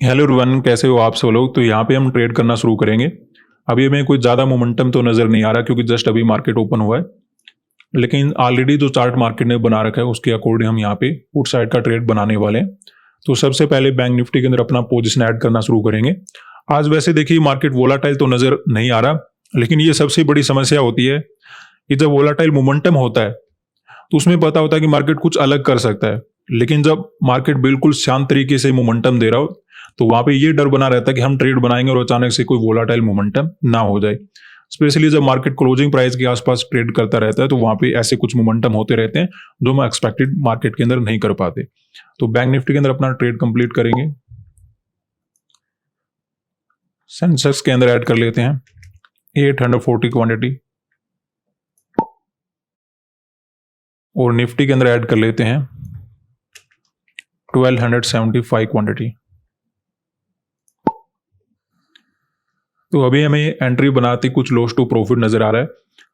Hello everyone, कैसे हो आप सब लोग। तो यहाँ पे हम ट्रेड करना शुरू करेंगे। अभी हमें कोई ज़्यादा मोमेंटम तो नज़र नहीं आ रहा क्योंकि जस्ट अभी मार्केट ओपन हुआ है, लेकिन ऑलरेडी जो चार्ट मार्केट ने बना रखा है उसके अकॉर्डिंग हम यहाँ पे पुट साइड का ट्रेड बनाने वाले हैं। तो सबसे पहले बैंक निफ्टी के अंदर अपना पोजिशन ऐड करना शुरू करेंगे। आज वैसे देखिए मार्केट वोलाटाइल तो नज़र नहीं आ रहा, लेकिन ये सबसे बड़ी समस्या होती है कि जब वोलाटाइल मोमेंटम होता है तो उसमें पता होता है कि मार्केट कुछ अलग कर सकता है, लेकिन जब मार्केट बिल्कुल शांत तरीके से मोमेंटम दे रहा हो तो वहां पे ये डर बना रहता है कि हम ट्रेड बनाएंगे और अचानक से कोई वोलाटाइल मोमेंटम ना हो जाए। स्पेशली जब मार्केट क्लोजिंग प्राइस के आसपास ट्रेड करता रहता है तो वहां पे ऐसे कुछ मोमेंटम होते रहते हैं जो हम एक्सपेक्टेड मार्केट के अंदर नहीं कर पाते। तो बैंक निफ्टी के अंदर अपना ट्रेड कंप्लीट करेंगे। सेंसेक्स के अंदर ऐड कर लेते हैं 840 क्वांटिटी और निफ्टी के अंदर ऐड कर लेते हैं 1275 क्वांटिटी। तो अभी हमें एंट्री बनाते कुछ लॉस टू प्रॉफिट नजर आ रहा है।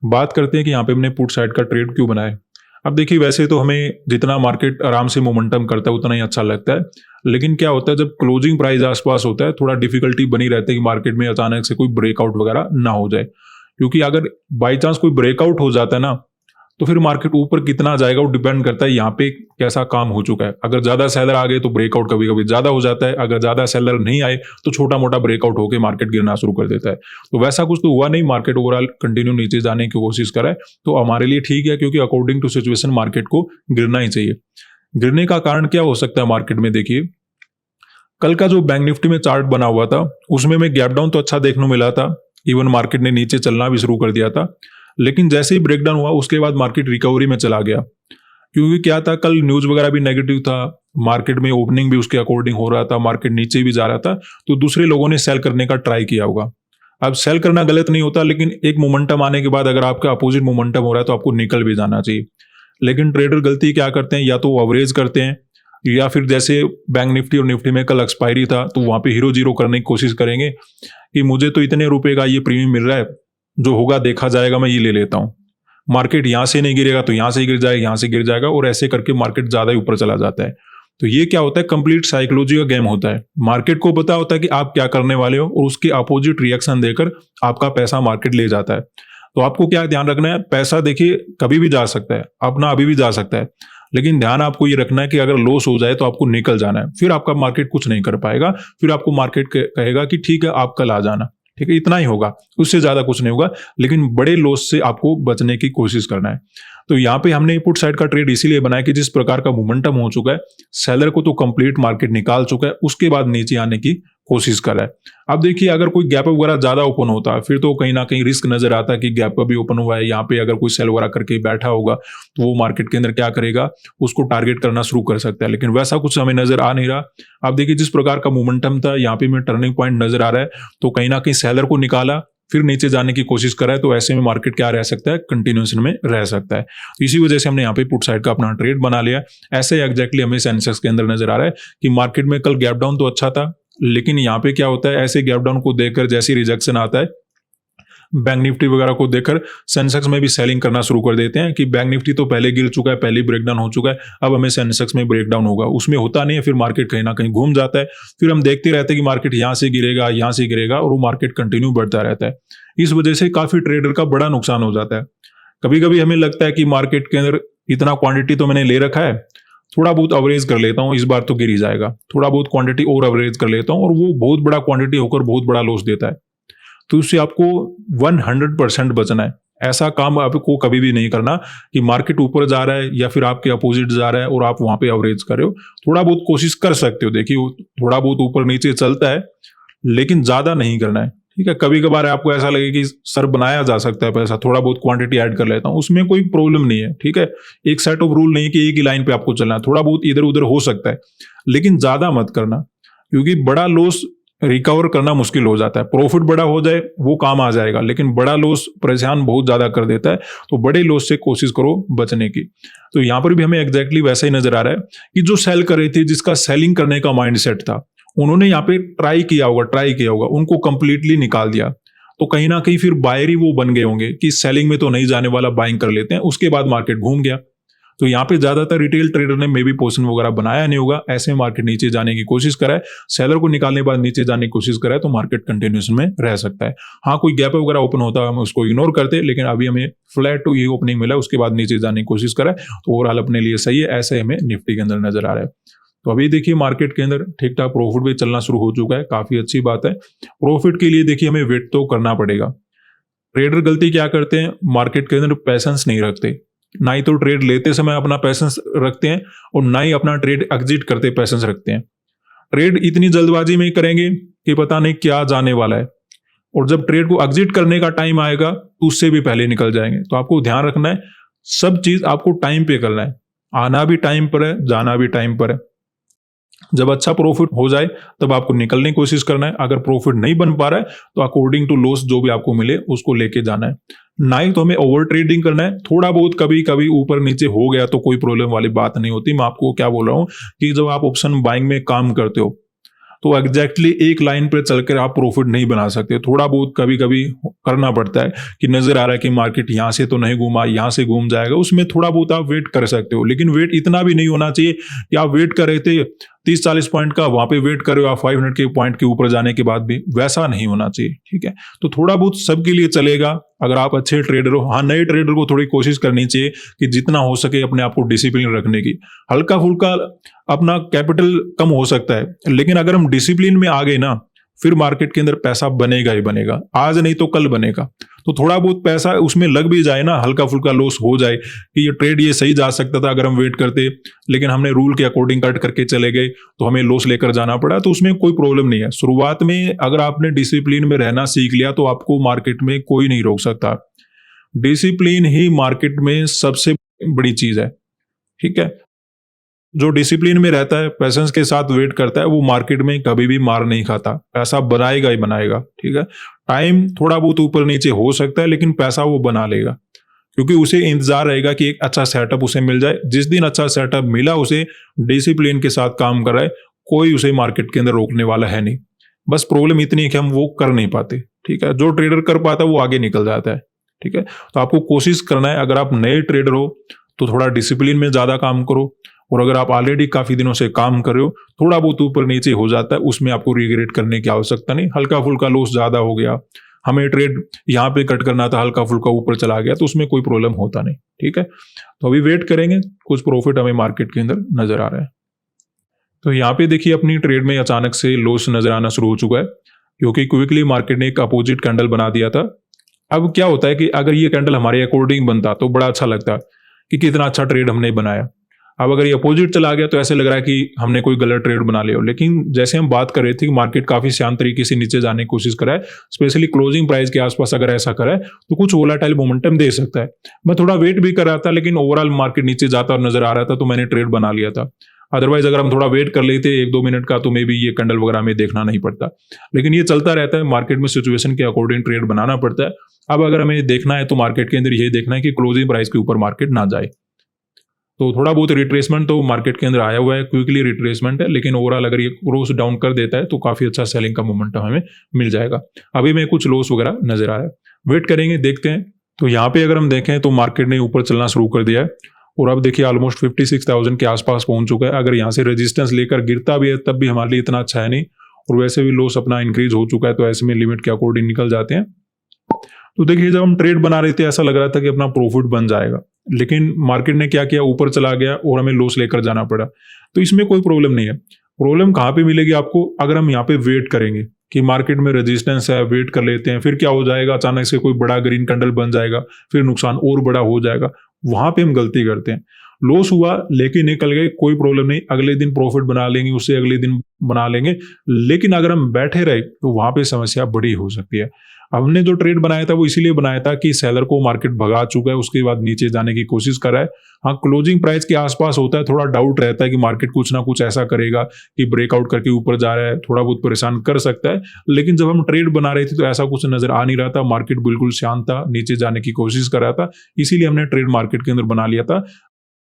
बात करते हैं कि यहाँ पे हमने पुट साइड का ट्रेड क्यों बनाया। अब देखिए वैसे तो हमें जितना मार्केट आराम से मोमेंटम करता है उतना ही अच्छा लगता है, लेकिन क्या होता है जब क्लोजिंग प्राइस आसपास होता है थोड़ा डिफिकल्टी बनी रहती है कि मार्केट में अचानक से कोई ब्रेकआउट वगैरह ना हो जाए, क्योंकि अगर बाई चांस कोई ब्रेकआउट हो जाता है ना तो फिर मार्केट ऊपर कितना जाएगा वो डिपेंड करता है यहाँ पे कैसा काम हो चुका है। अगर ज्यादा सेलर आ गए तो ब्रेकआउट कभी कभी ज्यादा हो जाता है, अगर ज्यादा सेलर नहीं आए तो छोटा मोटा ब्रेकआउट होकर मार्केट गिरना शुरू कर देता है। तो वैसा कुछ तो हुआ नहीं, मार्केट ओवरऑल कंटिन्यू नीचे जाने की कोशिश करे तो हमारे लिए ठीक है, क्योंकि अकॉर्डिंग टू सिचुएशन मार्केट को गिरना ही चाहिए। गिरने का कारण क्या हो सकता है मार्केट में, देखिए कल का जो बैंक निफ्टी में चार्ट बना हुआ था उसमें में गैप डाउन तो अच्छा देखने मिला था, इवन मार्केट ने नीचे चलना भी शुरू कर दिया था, लेकिन जैसे ही ब्रेकडाउन हुआ उसके बाद मार्केट रिकवरी में चला गया। क्योंकि क्या था, कल न्यूज वगैरह भी नेगेटिव था, मार्केट में ओपनिंग भी उसके अकॉर्डिंग हो रहा था, मार्केट नीचे भी जा रहा था, तो दूसरे लोगों ने सेल करने का ट्राई किया होगा। अब सेल करना गलत नहीं होता, लेकिन एक मोमेंटम आने के बाद अगर आपका अपोजिट मोमेंटम हो रहा है तो आपको निकल भी जाना चाहिए। लेकिन ट्रेडर गलती क्या करते हैं, या तो अवरेज करते हैं या फिर जैसे बैंक निफ्टी और निफ्टी में कल एक्सपायरी था तो वहां पे हीरो जीरो करने की कोशिश करेंगे कि मुझे तो इतने रुपए का ये प्रीमियम मिल रहा है, जो होगा देखा जाएगा, मैं ये ले लेता हूं। मार्केट यहां से नहीं गिरेगा तो यहां से गिर जाएगा, यहां से गिर जाएगा, और ऐसे करके मार्केट ज्यादा ही ऊपर चला जाता है। तो ये क्या होता है, कंप्लीट साइकोलॉजी का गेम होता है। मार्केट को पता होता है कि आप क्या करने वाले हो और उसके अपोजिट रिएक्शन देकर आपका पैसा मार्केट ले जाता है। तो आपको क्या ध्यान रखना है, पैसा देखिए कभी भी जा सकता है, अपना अभी भी जा सकता है, लेकिन ध्यान आपको ये रखना है कि अगर लॉस हो जाए तो आपको निकल जाना है, फिर आपका मार्केट कुछ नहीं कर पाएगा, फिर आपको मार्केट कहेगा कि ठीक है आप कल आ जाना, ठीक है, इतना ही होगा, उससे ज्यादा कुछ नहीं होगा, लेकिन बड़े लॉस से आपको बचने की कोशिश करना है। तो यहाँ पे हमने पुट साइड का ट्रेड इसीलिए बनाया कि जिस प्रकार का मोमेंटम हो चुका है, सेलर को तो कंप्लीट मार्केट निकाल चुका है, उसके बाद नीचे आने की कोशिश कर रहा है। अब देखिए अगर कोई गैप वगैरह ज्यादा ओपन होता है फिर तो कहीं ना कहीं रिस्क नजर आता है कि गैप भी ओपन हुआ है, यहाँ पे अगर कोई सेल वगैरह करके बैठा होगा तो वो मार्केट के अंदर क्या करेगा, उसको टारगेट करना शुरू कर सकता है, लेकिन वैसा कुछ हमें नजर आ नहीं रहा। अब देखिए जिस प्रकार का मोमेंटम था यहाँ पे में टर्निंग पॉइंट नजर आ रहा है, तो कहीं ना कहीं सेलर को निकाला फिर नीचे जाने की कोशिश कर रहा है, तो ऐसे में मार्केट क्या रह सकता है, कंटिन्यूएशन में रह सकता है। तो इसी वजह से हमने यहाँ पे पुट साइड का अपना ट्रेड बना लिया। ऐसे एग्जैक्टली हमें सेंसेक्स के अंदर नजर आ रहा है कि मार्केट में कल गैप डाउन तो अच्छा था, लेकिन यहाँ पे क्या होता है, ऐसे गैप डाउन को देखकर जैसे रिजेक्शन आता है बैंक निफ्टी वगैरह को देखकर सेंसेक्स में भी सेलिंग करना शुरू कर देते हैं कि बैंक निफ्टी तो पहले गिर चुका है, पहले ब्रेकडाउन हो चुका है, अब हमें सेंसेक्स में ब्रेकडाउन होगा, उसमें होता नहीं है, फिर मार्केट कहीं ना कहीं घूम जाता है, फिर हम देखते रहते हैं कि मार्केट यहाँ से गिरेगा यहाँ से गिरेगा और वो मार्केट कंटिन्यू बढ़ता रहता है। इस वजह से काफी ट्रेडर का बड़ा नुकसान हो जाता है। कभी कभी हमें लगता है कि मार्केट के अंदर इतना क्वांटिटी तो मैंने ले रखा है, थोड़ा बहुत अवरेज कर लेता हूँ, इस बार तो गिर ही जाएगा, थोड़ा बहुत क्वांटिटी और अवरेज कर लेता हूँ, और वो बहुत बड़ा क्वांटिटी होकर बहुत बड़ा लॉस देता है। तो उससे आपको 100% बचना है। ऐसा काम आपको कभी भी नहीं करना कि मार्केट ऊपर जा रहा है या फिर आपके अपोजिट जा रहा है और आप वहां पे अवरेज कर रहे हो। थोड़ा बहुत कोशिश कर सकते हो, देखिए थोड़ा बहुत ऊपर नीचे चलता है, लेकिन ज्यादा नहीं करना है, ठीक है। कभी कभार आपको ऐसा लगे कि सर बनाया जा सकता है पैसा, थोड़ा बहुत क्वांटिटी ऐड कर लेता हूं, उसमें कोई प्रॉब्लम नहीं है, ठीक है। एक सेट ऑफ रूल नहीं कि एक ही लाइन पे आपको चलना है, थोड़ा बहुत इधर उधर हो सकता है, लेकिन ज्यादा मत करना, क्योंकि बड़ा लॉस रिकवर करना मुश्किल हो जाता है। प्रॉफिट बड़ा हो जाए वो काम आ जाएगा, लेकिन बड़ा लॉस परेशान बहुत ज्यादा कर देता है, तो बड़े लॉस से कोशिश करो बचने की। तो यहां पर भी हमें एग्जैक्टली वैसा ही नजर आ रहा है कि जो सेल कर रही थी, जिसका सेलिंग करने का माइंडसेट था, उन्होंने यहाँ पे ट्राई किया होगा, उनको कंप्लीटली निकाल दिया, तो कहीं ना कहीं फिर बायर ही वो बन गए होंगे कि सेलिंग में तो नहीं जाने वाला, बाइंग कर लेते हैं, उसके बाद मार्केट घूम गया। तो यहाँ पे ज्यादातर रिटेल ट्रेडर ने मे बी पोजीशन वगैरह बनाया नहीं होगा, ऐसे में मार्केट नीचे जाने की कोशिश करा है, सेलर को निकालने के बाद नीचे जाने की कोशिश करा है, तो मार्केट कंटिन्यूएशन में रह सकता है। हाँ, कोई गैप वगैरह ओपन होता है हम उसको इग्नोर करते हैं, लेकिन अभी हमें फ्लैट टू ये ओपनिंग मिला, उसके बाद नीचे जाने की कोशिश करा है, तो ओवरऑल अपने लिए सही है। ऐसे हमें निफ्टी के अंदर नजर आ रहा है। तो अभी देखिए मार्केट के अंदर ठीक ठाक प्रॉफिट भी चलना शुरू हो चुका है, काफी अच्छी बात है। प्रॉफिट के लिए देखिए हमें वेट तो करना पड़ेगा। ट्रेडर गलती क्या करते हैं, मार्केट के अंदर पैसेंस नहीं रखते, ना ही तो ट्रेड लेते समय अपना पैसेंस रखते हैं और ना ही अपना ट्रेड एग्जिट करते पैसेंस रखते हैं। ट्रेड इतनी जल्दबाजी में ही करेंगे कि पता नहीं क्या जाने वाला है, और जब ट्रेड को एग्जिट करने का टाइम आएगा तो उससे भी पहले निकल जाएंगे। तो आपको ध्यान रखना है, सब चीज आपको टाइम पे करना है, आना भी टाइम पर है, जाना भी टाइम पर है। जब अच्छा प्रॉफिट हो जाए तब आपको निकलने की कोशिश करना है, अगर प्रॉफिट नहीं बन पा रहा है तो अकॉर्डिंग टू लॉस जो भी आपको मिले उसको लेके जाना है, ना ही तो हमें ओवर ट्रेडिंग करना है। थोड़ा बहुत कभी कभी ऊपर नीचे हो गया तो कोई प्रॉब्लम वाली बात नहीं होती। मैं आपको क्या बोल रहा हूं कि जब आप ऑप्शन बाइंग में काम करते हो तो एग्जैक्टली एक लाइन पर चलकर आप प्रॉफिट नहीं बना सकते, थोड़ा बहुत कभी कभी करना पड़ता है कि नजर आ रहा है कि मार्केट यहां से तो नहीं घूमा, यहां से घूम जाएगा, उसमें थोड़ा बहुत आप वेट कर सकते हो, लेकिन वेट इतना भी नहीं होना चाहिए कि आप वेट कर रहे थे 30-40 पॉइंट का, वहां पे वेट कर रहे हो आप 500 के पॉइंट के ऊपर जाने के बाद भी, वैसा नहीं होना चाहिए। ठीक है, तो थोड़ा बहुत सबके लिए चलेगा अगर आप अच्छे ट्रेडर हो। हाँ, नए ट्रेडर को थोड़ी कोशिश करनी चाहिए कि जितना हो सके अपने आप को डिसिप्लिन रखने की। हल्का फुल्का अपना कैपिटल कम हो सकता है, लेकिन अगर हम डिसिप्लिन में आ गए ना, फिर मार्केट के अंदर पैसा बनेगा ही बनेगा, आज नहीं तो कल बनेगा। तो थोड़ा बहुत पैसा उसमें लग भी जाए ना, हल्का फुल्का लॉस हो जाए कि ये ट्रेड ये सही जा सकता था अगर हम वेट करते, लेकिन हमने रूल के अकॉर्डिंग कट करके चले गए तो हमें लॉस लेकर जाना पड़ा, तो उसमें कोई प्रॉब्लम नहीं है। शुरुआत में अगर आपने डिसिप्लिन में रहना सीख लिया तो आपको मार्केट में कोई नहीं रोक सकता। डिसिप्लिन ही मार्केट में सबसे बड़ी चीज है। ठीक है, जो डिसिप्लिन में रहता है, पेशेंस के साथ वेट करता है, वो मार्केट में कभी भी मार नहीं खाता, पैसा बनाएगा ही बनाएगा। ठीक है, टाइम थोड़ा बहुत ऊपर नीचे हो सकता है लेकिन पैसा वो बना लेगा, क्योंकि उसे इंतजार रहेगा कि एक अच्छा सेटअप उसे मिल जाए। जिस दिन अच्छा सेटअप मिला उसे, डिसिप्लिन के साथ काम कर रहा है, कोई उसे मार्केट के अंदर रोकने वाला है नहीं। बस प्रॉब्लम इतनी है कि हम वो कर नहीं पाते। ठीक है, जो ट्रेडर कर पाता है वो आगे निकल जाता है। ठीक है, तो आपको कोशिश करना है, अगर आप नए ट्रेडर हो तो थोड़ा डिसिप्लिन में ज्यादा काम करो, और अगर आप ऑलरेडी काफी दिनों से काम कर रहे हो, थोड़ा बहुत ऊपर नीचे हो जाता है, उसमें आपको रिग्रेट करने की आवश्यकता नहीं। हल्का फुल्का लॉस ज्यादा हो गया, हमें ट्रेड यहाँ पे कट करना था, हल्का फुल्का ऊपर चला गया, तो उसमें कोई प्रॉब्लम होता नहीं। ठीक है, तो अभी वेट करेंगे, कुछ प्रॉफिट हमें मार्केट के अंदर नजर आ रहा है। तो यहाँ पे देखिए अपनी ट्रेड में अचानक से लॉस नजर आना शुरू हो चुका है, क्योंकि क्विकली मार्केट ने एक अपोजिट कैंडल बना दिया था। अब क्या होता है कि अगर ये कैंडल हमारे अकॉर्डिंग बनता तो बड़ा अच्छा लगता कि कितना अच्छा ट्रेड हमने बनाया। अब अगर ये अपोजिट चला गया तो ऐसे लग रहा है कि हमने कोई गलत ट्रेड बना लिया हो। लेकिन जैसे हम बात कर रहे थे कि मार्केट काफी शांत तरीके से नीचे जाने की कोशिश करा है, स्पेशली क्लोजिंग प्राइस के आसपास अगर ऐसा करा है तो कुछ वोलेटाइल मोमेंटम दे सकता है। मैं थोड़ा वेट भी कर रहा था, लेकिन ओवरऑल मार्केट नीचे जाता और नजर आ रहा था तो मैंने ट्रेड बना लिया था। अदरवाइज अगर हम थोड़ा वेट कर लेते 1-2 मिनट का तो मे बी ये कैंडल वगैरह में देखना नहीं पड़ता। लेकिन ये चलता रहता है, मार्केट में सिचुएशन के अकॉर्डिंग ट्रेड बनाना पड़ता है। अब अगर हमें देखना है तो मार्केट के अंदर ये देखना है कि क्लोजिंग प्राइस के ऊपर मार्केट ना जाए। तो थोड़ा बहुत रिट्रेसमेंट तो मार्केट के अंदर आया हुआ है, क्विकली रिट्रेसमेंट है, लेकिन ओवरऑल अगर ये क्रॉस डाउन कर देता है तो काफी अच्छा सेलिंग का मोमेंटम हमें मिल जाएगा। अभी में कुछ लॉस वगैरह नजर आ रहा है, वेट करेंगे, देखते हैं। तो यहाँ पे अगर हम देखें तो मार्केट ने ऊपर चलना शुरू कर दिया है, और अब देखिए ऑलमोस्ट 56,000 के आसपास पहुंच चुका है। अगर यहाँ से रेजिस्टेंस लेकर गिरता भी है तब भी हमारे लिए इतना अच्छा है नहीं, और वैसे भी लॉस अपना इंक्रीज हो चुका है, तो ऐसे में लिमिट के अकॉर्डिंग निकल जाते हैं। तो देखिए जब हम ट्रेड बना रहे थे ऐसा लग रहा था कि अपना प्रॉफिट बन जाएगा, लेकिन मार्केट ने क्या किया, ऊपर चला गया और हमें लॉस लेकर जाना पड़ा। तो इसमें कोई प्रॉब्लम नहीं है। प्रॉब्लम कहाँ पे मिलेगी आपको, अगर हम यहाँ पे वेट करेंगे कि मार्केट में रेजिस्टेंस है, वेट कर लेते हैं, फिर क्या हो जाएगा, अचानक से कोई बड़ा ग्रीन कैंडल बन जाएगा, फिर नुकसान और बड़ा हो जाएगा, वहां पे हम गलती करते हैं। लॉस हुआ लेके निकल गए, कोई प्रॉब्लम नहीं, अगले दिन प्रॉफिट बना लेंगे, उससे अगले दिन बना लेंगे। लेकिन अगर हम बैठे रहे तो वहां पे समस्या बड़ी हो सकती है। हमने जो ट्रेड बनाया था वो इसीलिए बनाया था कि सेलर को मार्केट भगा चुका है, उसके बाद नीचे जाने की कोशिश कर रहा है। हाँ, क्लोजिंग प्राइस के आसपास होता है, थोड़ा डाउट रहता है कि मार्केट कुछ ना कुछ ऐसा करेगा कि ब्रेकआउट करके ऊपर जा रहा है, थोड़ा बहुत परेशान कर सकता है। लेकिन जब हम ट्रेड बना रहे थे तो ऐसा कुछ नजर आ नहीं रहा था, मार्केट बिल्कुल शांत था, नीचे जाने की कोशिश कर रहा था, इसीलिए हमने ट्रेड मार्केट के अंदर बना लिया था।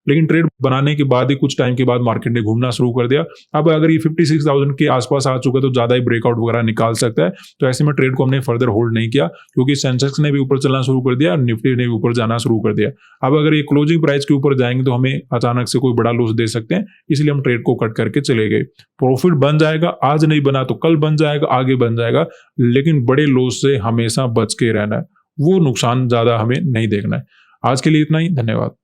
लेकिन ट्रेड बनाने के बाद ही कुछ टाइम के बाद मार्केट ने घूमना शुरू कर दिया। अब अगर ये 56,000 के आसपास आ चुका है तो ज़्यादा ही ब्रेकआउट वगैरह निकाल सकता है। तो ऐसे में ट्रेड को हमने फर्दर होल्ड नहीं किया, क्योंकि सेंसेक्स ने भी ऊपर चलना शुरू कर दिया और निफ्टी ने भी ऊपर जाना शुरू कर दिया। अब अगर ये क्लोजिंग प्राइस के ऊपर जाएंगे तो हमें अचानक से कोई बड़ा लॉस दे सकते हैं, इसलिए हम ट्रेड को कट करके चले गए। प्रॉफिट बन जाएगा, आज नहीं बना तो कल बन जाएगा, आगे बन जाएगा, लेकिन बड़े लॉस से हमेशा बच के रहना है, वो नुकसान ज्यादा हमें नहीं देखना है। आज के लिए इतना ही, धन्यवाद।